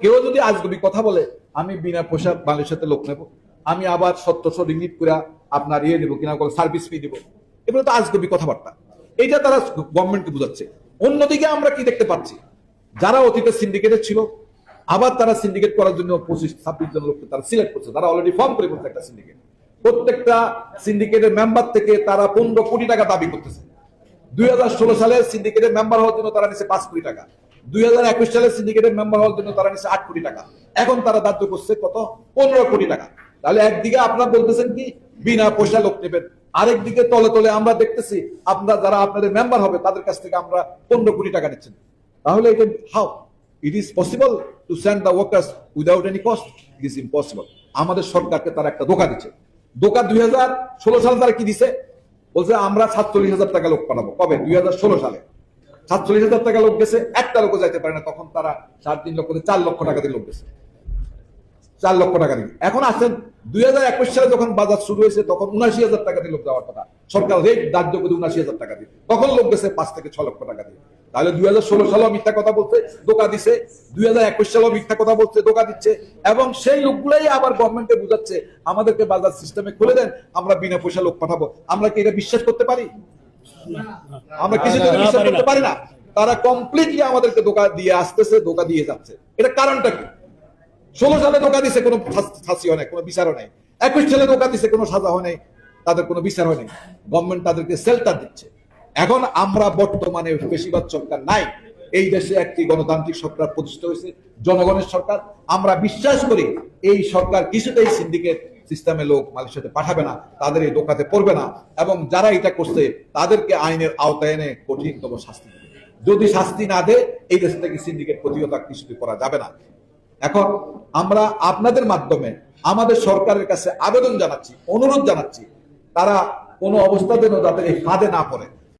কেউ যদি আজগবি কথা বলে আমি বিনা পয়সা বাংলাদেশের লোক নেব, আমি আবার 700 রিঙ্গিট করে আপনার দেবো কিনা সার্ভিস ফি দেবো, এগুলো তো আজগবি কথাবার্তা। এইটা তারা গভর্নমেন্টকে বুঝাচ্ছে। অন্যদিকে আমরা কি দেখতে পাচ্ছি, যারা অতীতে সিন্ডিকেটের ছিল আবার তারা সিন্ডিকেট করার জন্য 25-26 জন লোককে তারা সিলেক্ট করছে, তারা অলরেডি ফর্ম করে বলছে একটা সিন্ডিকেট। প্রত্যেকটা সিন্ডিকেটের মেম্বার থেকে তারা 15 কোটি টাকা দাবি করতেছে। 2016 সালে সিন্ডিকেটের মেম্বার হওয়ার জন্য তারা নিচ্ছে 5 কোটি টাকা, 2021 সালে সিন্ডিকেটের মেম্বার হওয়ার জন্য তারা নিচ্ছে 8 কোটি টাকা, এখন তারা ধার্য করছে কত? 15 কোটি টাকা। তাহলে একদিকে আপনারা বলতেছেন কি বিনা পয়সা লোক নেবেন, আরেকদিকে তলে তলে আমরা দেখতেছি আপনারা যারা আপনাদের মেম্বার হবে তাদের কাছ থেকে আমরা 15 কোটি টাকা নিচ্ছেন। তাহলে এটা how it is possible to send the workers without any cost? It is impossible. আমাদের সরকারকে তারা একটা ধোঁকা দিচ্ছে। ধোঁকা 2016 সালে তারা কি দিছে? বলছে আমরা 47,000 টাকা লোক পাঠাবো। কবে? 2016 সালে 47,000 টাকা লোক গেছে, একটা লোক যাইতে পারে না। তখন তারা 3.5 লক্ষ 4 লক্ষ টাকা দিয়ে লোক গেছে, 4 লক্ষ টাকা দিয়ে। এখন আসেন 2021 সালে যখন বাজার শুরু হয়েছে তখন 79,000 টাকা দিয়ে লোক যাওয়ার কথা, সরকার রেট ধার্য করে 79,000 টাকা দিয়ে, তখন লোক গেছে 5 থেকে 6 লক্ষ টাকা দিয়ে। তাহলে 2016 সালেও মিথ্যা কথা বলতে ধোঁকা দিছে, 2021 সালেও মিথ্যা কথা বলতে ধোঁকা দিচ্ছে, এবং সেই লোকগুলাই আবার গভর্নমেন্টকে বুঝাচ্ছে আমাদেরকে বাজার সিস্টেমে খুলে দেন, আমরা বিনা পয়সা লোক পাঠাবো। আমরা কি এটা বিশ্বাস করতে পারি? আমরা কিছু বিশ্বাস করতে পারি না। তারা কমপ্লিটলি আমাদেরকে ধোঁকা দিয়ে আসতেছে, ধোঁকা দিয়ে যাচ্ছে। এটা কারণটা কি? 16 সালে ধোঁকা দিছে, কোনো ফাঁসি হয় নাই, কোনো বিচারও নাই। 21 সালে ধোঁকা দিছে, কোনো সাজা হয় নাই, তাদের কোনো বিচার হয় নাই। গভর্নমেন্ট তাদেরকে শেল্টার দিচ্ছে। এখন আমরা বর্তমানে বেশিরভাগ সরকার নাই, এই দেশে একটি গণতান্ত্রিক সরকার প্রতিষ্ঠা হয়েছে, জনগণের সরকার। আমরা বিশ্বাস করি এই সরকার কিছুতেই সিন্ডিকেট সিস্টেমে লোক মালয়েশিয়াতে পাঠাবে না, তাদের এই ধোঁকাতে পড়বে না, এবং যারা এটা করছে তাদেরকে আইনের আওতায় এনে কঠিনতম শাস্তি দেবে। যদি শাস্তি না দেয় এই দেশ থেকে সিন্ডিকেট প্রতিহত কিছুতে করা যাবে না। এখন আমরা আপনাদের মাধ্যমে আমাদের সরকারের কাছে আবেদন জানাচ্ছি, অনুরোধ জানাচ্ছি, তারা কোনো অবস্থাতে যাতে এই ফাঁদে না পড়ে।